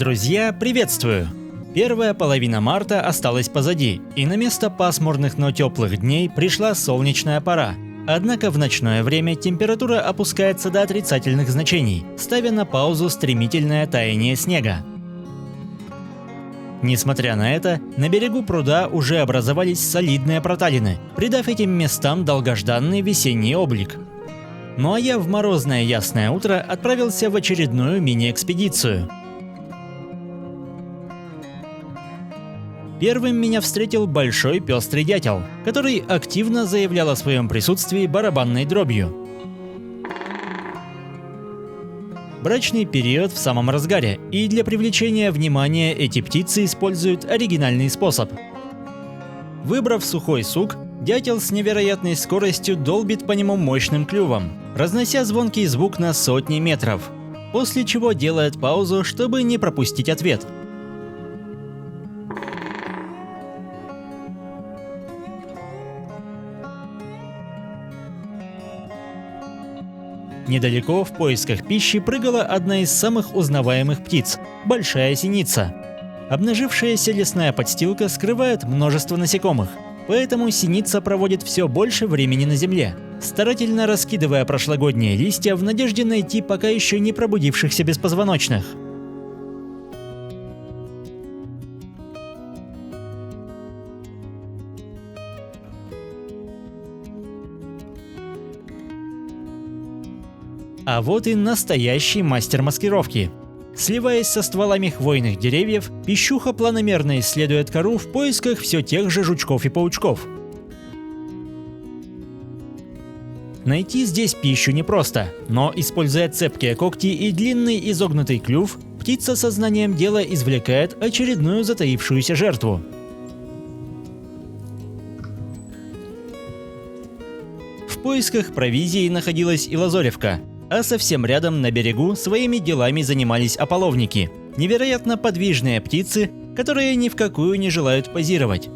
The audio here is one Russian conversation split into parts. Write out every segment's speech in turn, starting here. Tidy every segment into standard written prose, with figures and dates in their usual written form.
Друзья, приветствую! Первая половина марта осталась позади, и на место пасмурных, но теплых дней пришла солнечная пора. Однако в ночное время температура опускается до отрицательных значений, ставя на паузу стремительное таяние снега. Несмотря на это, на берегу пруда уже образовались солидные проталины, придав этим местам долгожданный весенний облик. Ну а я в морозное ясное утро отправился в очередную мини-экспедицию. Первым меня встретил большой пестрый дятел, который активно заявлял о своем присутствии барабанной дробью. Брачный период в самом разгаре, и для привлечения внимания эти птицы используют оригинальный способ. Выбрав сухой сук, дятел с невероятной скоростью долбит по нему мощным клювом, разнося звонкий звук на сотни метров, после чего делает паузу, чтобы не пропустить ответ. Недалеко в поисках пищи прыгала одна из самых узнаваемых птиц – большая синица. Обнажившаяся лесная подстилка скрывает множество насекомых, поэтому синица проводит все больше времени на земле, старательно раскидывая прошлогодние листья в надежде найти пока еще не пробудившихся беспозвоночных. А вот и настоящий мастер маскировки. Сливаясь со стволами хвойных деревьев, пищуха планомерно исследует кору в поисках все тех же жучков и паучков. Найти здесь пищу непросто, но, используя цепкие когти и длинный изогнутый клюв, птица сознанием дела извлекает очередную затаившуюся жертву. В поисках провизии находилась и лазоревка. А совсем рядом на берегу своими делами занимались ополовники. Невероятно подвижные птицы, которые ни в какую не желают позировать.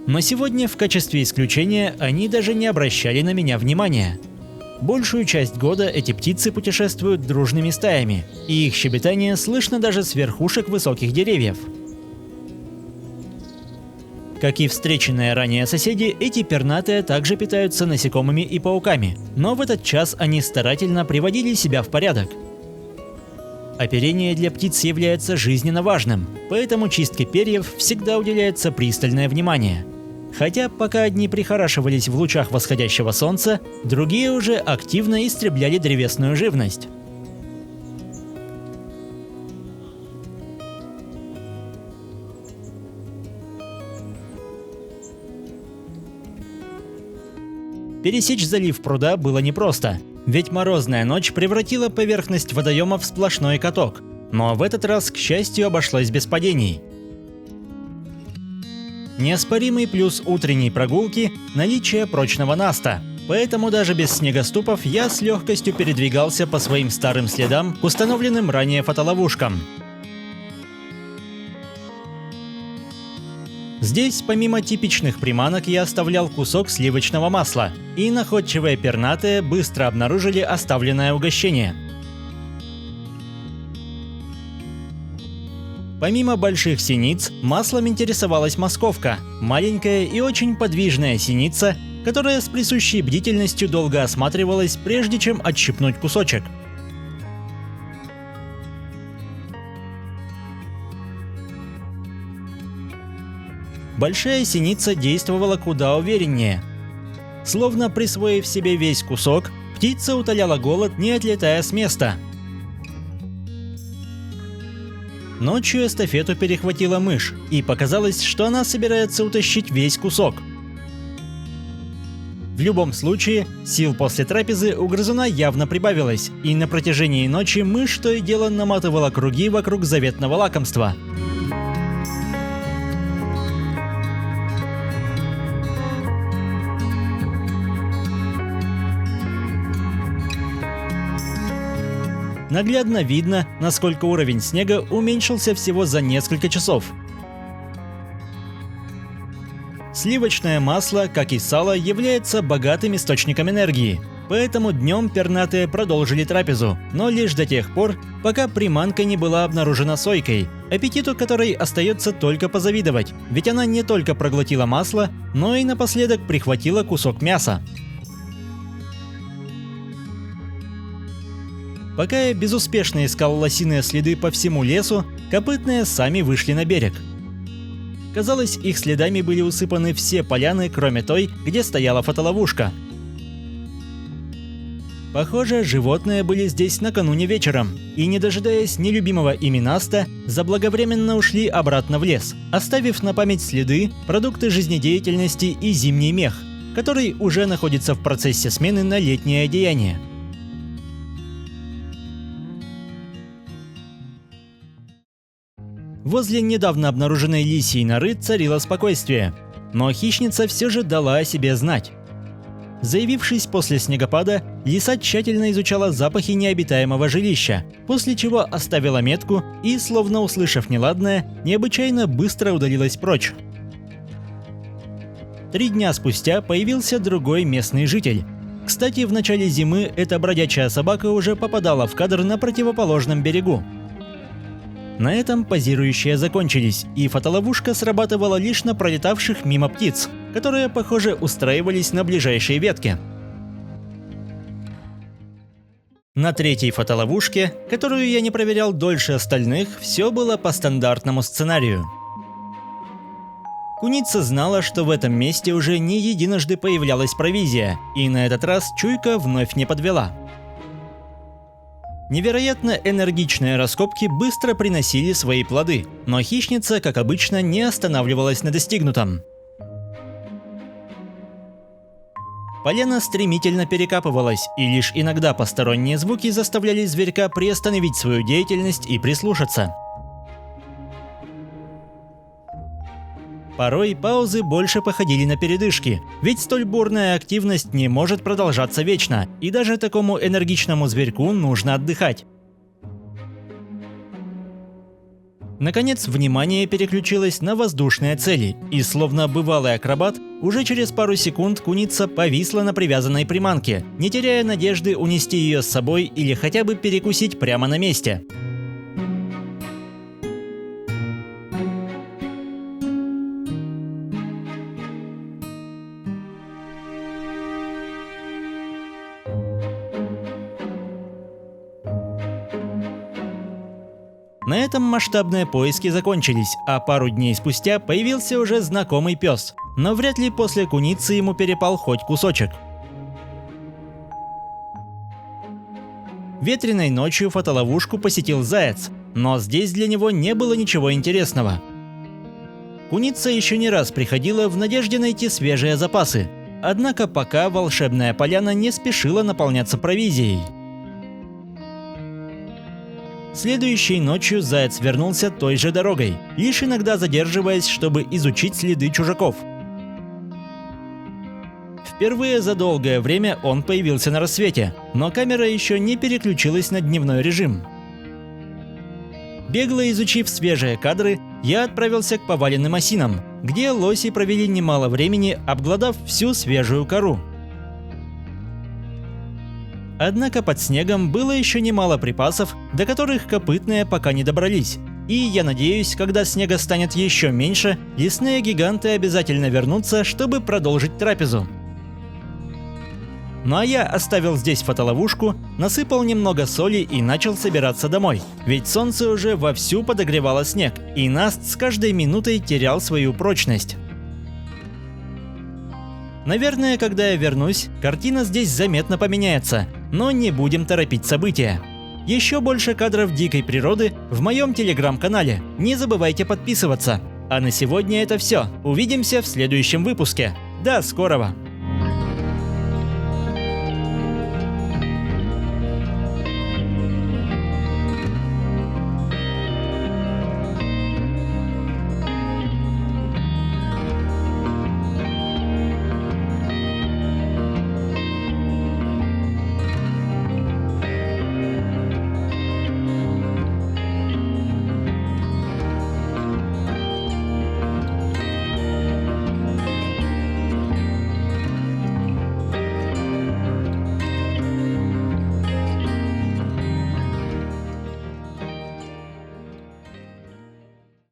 Но сегодня в качестве исключения они даже не обращали на меня внимания. Большую часть года эти птицы путешествуют дружными стаями, и их щебетание слышно даже с верхушек высоких деревьев. Как и встреченные ранее соседи, эти пернатые также питаются насекомыми и пауками, но в этот час они старательно приводили себя в порядок. Оперение для птиц является жизненно важным, поэтому чистке перьев всегда уделяется пристальное внимание. Хотя пока одни прихорашивались в лучах восходящего солнца, другие уже активно истребляли древесную живность. Пересечь залив пруда было непросто, ведь морозная ночь превратила поверхность водоема в сплошной каток, но в этот раз, к счастью, обошлось без падений. Неоспоримый плюс утренней прогулки – наличие прочного наста, поэтому даже без снегоступов я с легкостью передвигался по своим старым следам к установленным ранее фотоловушкам. Здесь, помимо типичных приманок, я оставлял кусок сливочного масла, и находчивые пернатые быстро обнаружили оставленное угощение. Помимо больших синиц, маслом интересовалась московка, маленькая и очень подвижная синица, которая с присущей бдительностью долго осматривалась, прежде чем отщипнуть кусочек. Большая синица действовала куда увереннее. Словно присвоив себе весь кусок, птица утоляла голод, не отлетая с места. Ночью эстафету перехватила мышь, и показалось, что она собирается утащить весь кусок. В любом случае, сил после трапезы у грызуна явно прибавилось, и на протяжении ночи мышь то и дело наматывала круги вокруг заветного лакомства. Наглядно видно, насколько уровень снега уменьшился всего за несколько часов. Сливочное масло, как и сало, является богатым источником энергии. Поэтому днем пернатые продолжили трапезу, но лишь до тех пор, пока приманка не была обнаружена сойкой, аппетиту которой остается только позавидовать, ведь она не только проглотила масло, но и напоследок прихватила кусок мяса. Пока я безуспешно искал лосиные следы по всему лесу, копытные сами вышли на берег. Казалось, их следами были усыпаны все поляны, кроме той, где стояла фотоловушка. Похоже, животные были здесь накануне вечером, и, не дожидаясь нелюбимого ими Наста, заблаговременно ушли обратно в лес, оставив на память следы, продукты жизнедеятельности и зимний мех, который уже находится в процессе смены на летнее одеяние. Возле недавно обнаруженной лисьей норы царило спокойствие, но хищница все же дала о себе знать. Заявившись после снегопада, лиса тщательно изучала запахи необитаемого жилища, после чего оставила метку и, словно услышав неладное, необычайно быстро удалилась прочь. 3 дня спустя появился другой местный житель. Кстати, в начале зимы эта бродячая собака уже попадала в кадр на противоположном берегу. На этом позирующие закончились, и фотоловушка срабатывала лишь на пролетавших мимо птиц, которые, похоже, устраивались на ближайшей ветке. На 3-й фотоловушке, которую я не проверял дольше остальных, все было по стандартному сценарию. Куница знала, что в этом месте уже не единожды появлялась провизия, и на этот раз чуйка вновь не подвела. Невероятно энергичные раскопки быстро приносили свои плоды, но хищница, как обычно, не останавливалась на достигнутом. Полено стремительно перекапывалось, и лишь иногда посторонние звуки заставляли зверька приостановить свою деятельность и прислушаться. Порой паузы больше походили на передышки, ведь столь бурная активность не может продолжаться вечно, и даже такому энергичному зверьку нужно отдыхать. Наконец, внимание переключилось на воздушные цели, и словно бывалый акробат, уже через пару секунд куница повисла на привязанной приманке, не теряя надежды унести ее с собой или хотя бы перекусить прямо на месте. На этом масштабные поиски закончились, а пару дней спустя появился уже знакомый пес, но вряд ли после куницы ему перепал хоть кусочек. Ветреной ночью фотоловушку посетил заяц, но здесь для него не было ничего интересного. Куница еще не раз приходила в надежде найти свежие запасы, однако пока волшебная поляна не спешила наполняться провизией. Следующей ночью заяц вернулся той же дорогой, лишь иногда задерживаясь, чтобы изучить следы чужаков. Впервые за долгое время он появился на рассвете, но камера еще не переключилась на дневной режим. Бегло изучив свежие кадры, я отправился к поваленным осинам, где лоси провели немало времени, обглодав всю свежую кору. Однако под снегом было еще немало припасов, до которых копытные пока не добрались. И я надеюсь, когда снега станет еще меньше, лесные гиганты обязательно вернутся, чтобы продолжить трапезу. Ну а я оставил здесь фотоловушку, насыпал немного соли и начал собираться домой. Ведь солнце уже вовсю подогревало снег, и наст с каждой минутой терял свою прочность. Наверное, когда я вернусь, картина здесь заметно поменяется, но не будем торопить события. Еще больше кадров дикой природы в моем телеграм-канале, не забывайте подписываться. А на сегодня это все, увидимся в следующем выпуске. До скорого!